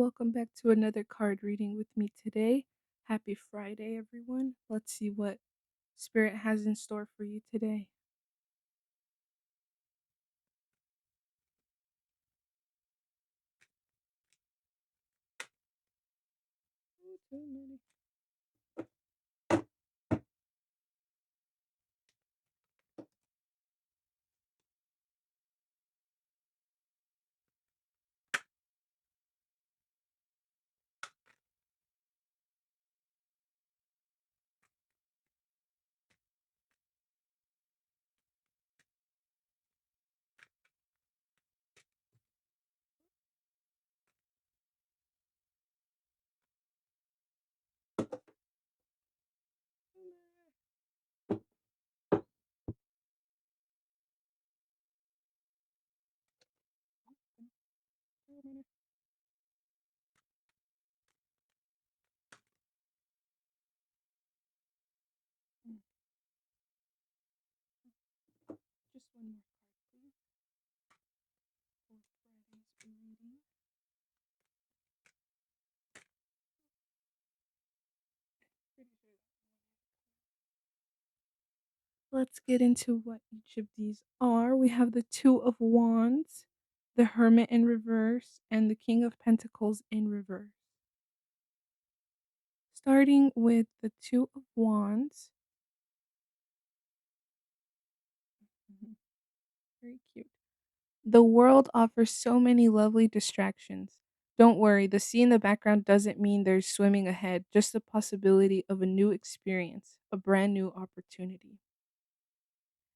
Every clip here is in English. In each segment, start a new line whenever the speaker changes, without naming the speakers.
welcome back to another card reading with me today. Happy Friday, everyone. Let's see what Spirit has in store for you today. Ooh, too many. Too many. Mm, Just one more card, please, for Friday's reading. Pretty sure that Let's get into what each of these are. We have the Two of Wands, the Hermit in reverse, and the King of Pentacles in reverse. Starting with the Two of Wands. Mhm. Very cute. The world offers so many lovely distractions. Don't worry, the sea in the background doesn't mean there's swimming ahead, just the possibility of a new experience, a brand new opportunity.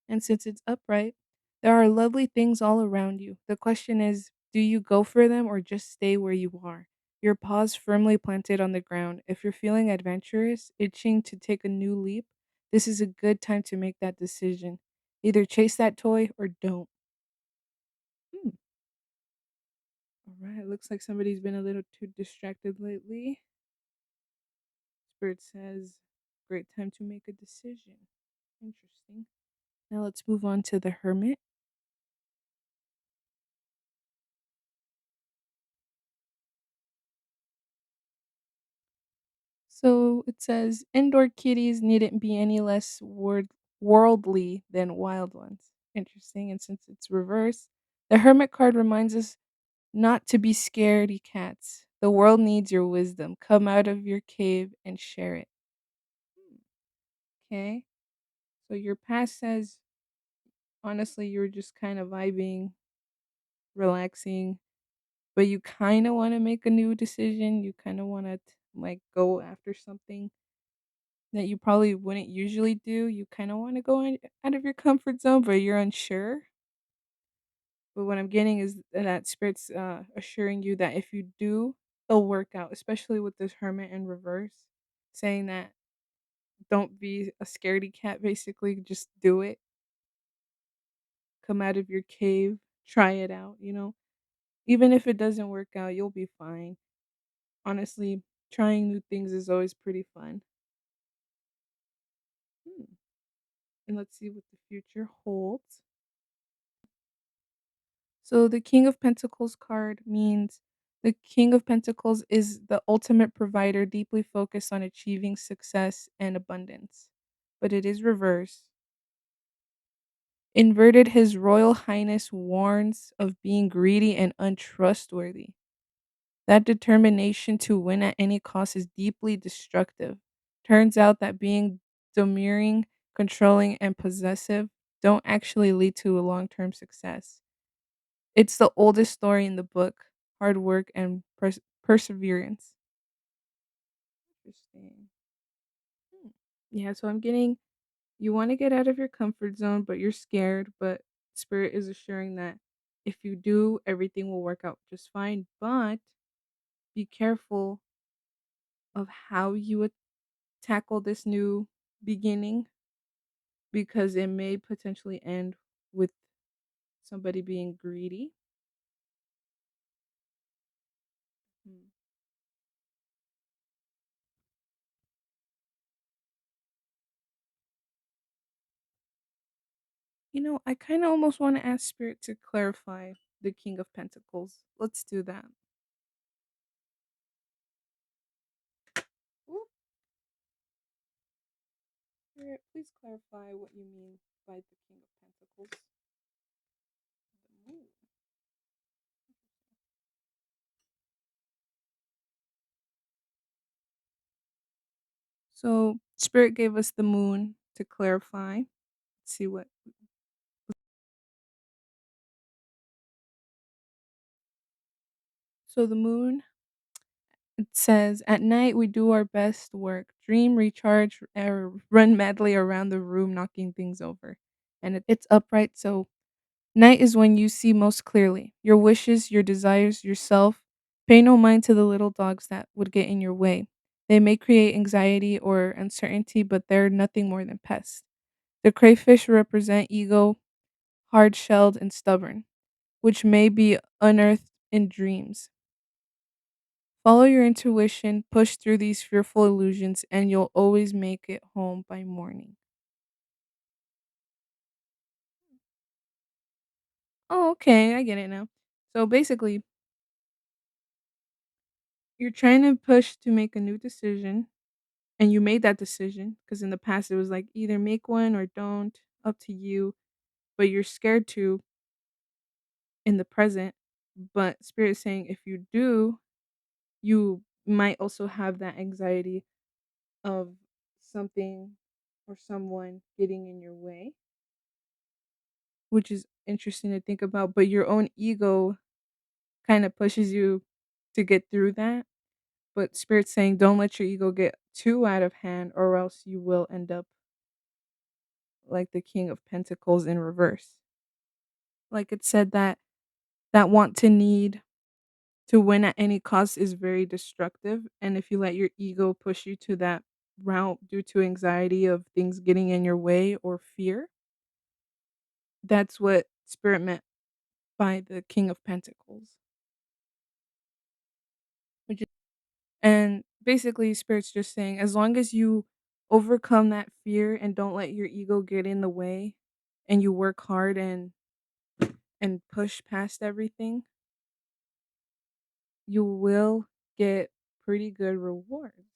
And since it's upright, there are lovely things all around you. The question is, do you go for them or just stay where you are? Your paws firmly planted on the ground. If you're feeling adventurous, itching to take a new leap, this is a good time to make that decision. Either chase that toy or don't. Hmm. All right, looks like somebody's been a little too distracted lately. Spirit says, great time to make a decision. Interesting. Now let's move on to the Hermit. So it says, indoor kitties needn't be any less worldly than wild ones. Interesting. And since it's reversed, the Hermit card reminds us not to be scaredy cats. The world needs your wisdom. Come out of your cave and share it. Okay. So your past says, honestly, you were just kind of vibing, relaxing, but you kind of want to make a new decision. You kind of want to like go after something that you probably wouldn't usually do. You kind of want to go out of your comfort zone, but you're unsure. But what I'm getting is that spirit's assuring you that if you do, it'll work out, especially with this Hermit in reverse, saying that don't be a scaredy cat, basically, just do it. Come out of your cave, try it out. Even if it doesn't work out, you'll be fine. Honestly, trying new things is always pretty fun. Hmm. And let's see what the future holds. So the King of Pentacles card means the King of Pentacles is the ultimate provider, deeply focused on achieving success and abundance. But it is reversed. Inverted, His Royal Highness warns of being greedy and untrustworthy. That determination to win at any cost is deeply destructive. Turns out that being domineering, controlling, and possessive don't actually lead to a long term success. It's the oldest story in the book, hard work and perseverance. Interesting. Hmm. Yeah, so I'm getting you want to get out of your comfort zone, but you're scared. But Spirit is assuring that if you do, everything will work out just fine. But be careful of how you would tackle this new beginning because it may potentially end with somebody being greedy. Hmm. I kind of almost want to ask Spirit to clarify the King of Pentacles. Let's do that. Spirit, please clarify what you mean by the King of Pentacles. The moon. So, Spirit gave us the moon to clarify. Let's see what. So, the moon, it says, at night we do our best work, dream, recharge, or run madly around the room, knocking things over. And it's upright, so night is when you see most clearly your wishes, your desires, yourself. Pay no mind to the little dogs that would get in your way. They may create anxiety or uncertainty, but they're nothing more than pests. The crayfish represent ego, hard shelled and stubborn, which may be unearthed in dreams. Follow your intuition, push through these fearful illusions, and you'll always make it home by morning. Oh, okay, I get it now. So basically, you're trying to push to make a new decision, and you made that decision because in the past it was like either make one or don't, up to you, but you're scared to in the present. But Spirit is saying if you do, you might also have that anxiety of something or someone getting in your way, which is interesting to think about. But your own ego kind of pushes you to get through that. But Spirit's saying don't let your ego get too out of hand, or else you will end up like the King of Pentacles in reverse. Like it said that want to need to win at any cost is very destructive. And if you let your ego push you to that route due to anxiety of things getting in your way or fear, that's what Spirit meant by the King of Pentacles. Which is, and basically, Spirit's just saying as long as you overcome that fear and don't let your ego get in the way, and you work hard and push past everything, you will get pretty good rewards,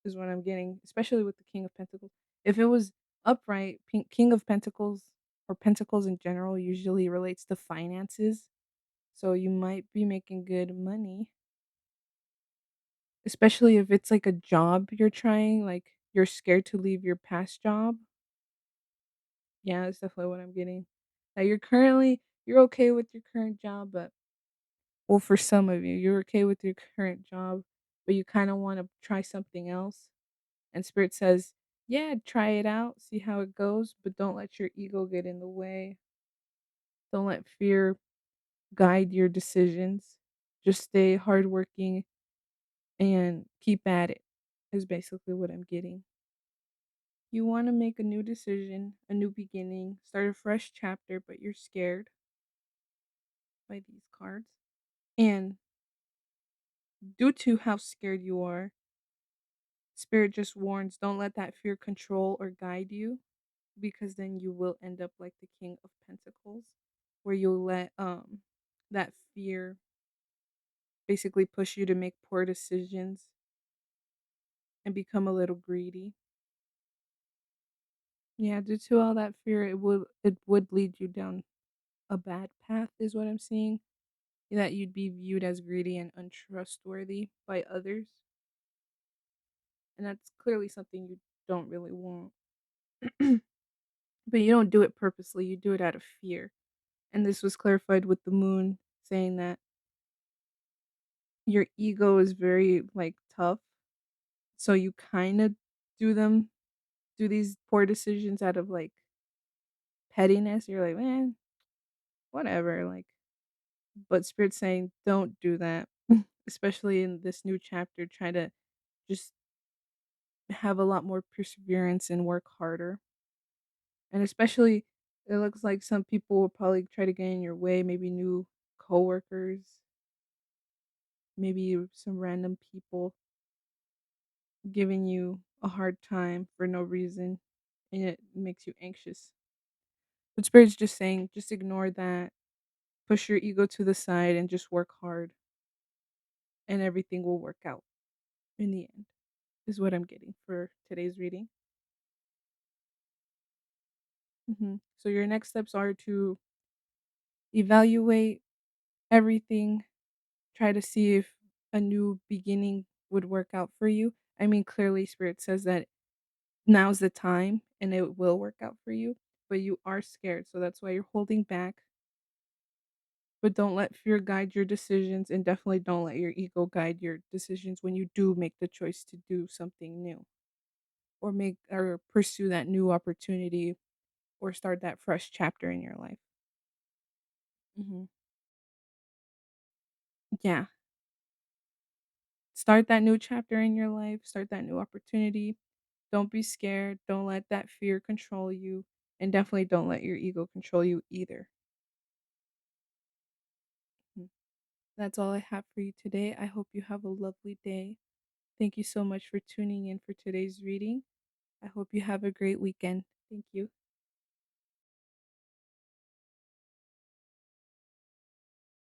is what I'm getting, especially with the King of Pentacles. If it was upright, King of Pentacles or Pentacles in general usually relates to finances. So you might be making good money, especially if it's like a job you're trying, like you're scared to leave your past job. Yeah, that's definitely what I'm getting. That you're okay with your current job, but well, for some of you, you're okay with your current job, but you kind of want to try something else. And Spirit says, yeah, try it out, see how it goes, but don't let your ego get in the way. Don't let fear guide your decisions. Just stay hardworking and keep at it, is basically what I'm getting. You want to make a new decision, a new beginning, start a fresh chapter, but you're scared by these cards. And due to how scared you are, Spirit just warns don't let that fear control or guide you, because then you will end up like the King of Pentacles, where you'll let that fear basically push you to make poor decisions and become a little greedy. Yeah, due to all that fear, it would lead you down a bad path, is what I'm seeing. That you'd be viewed as greedy and untrustworthy by others, and that's clearly something you don't really want. But you don't do it purposely; you do it out of fear. And this was clarified with the moon, saying that your ego is very like tough, so you kind of do these poor decisions out of like pettiness. You're like, man, whatever, like. But Spirit's saying don't do that, especially in this new chapter. Try to just have a lot more perseverance and work harder. And especially, it looks like some people will probably try to get in your way, maybe new coworkers, maybe some random people giving you a hard time for no reason, and it makes you anxious. But Spirit's just saying, just ignore that, push your ego to the side, and just work hard, and everything will work out in the end, is what I'm getting for today's reading. So your next steps are to evaluate everything, try to see if a new beginning would work out for you. I mean, clearly, Spirit says that now's the time and it will work out for you, but you are scared. So that's why you're holding back. But don't let fear guide your decisions, and definitely don't let your ego guide your decisions when you do make the choice to do something new or make or pursue that new opportunity or start that fresh chapter in your life. hmm Yeah. Start that new chapter in your life, start that new opportunity. Don't be scared. Don't let that fear control you. And definitely don't let your ego control you either. Mhm. That's all I have for you today. I hope you have a lovely day. Thank you so much for tuning in for today's reading. I hope you have a great weekend. Thank you.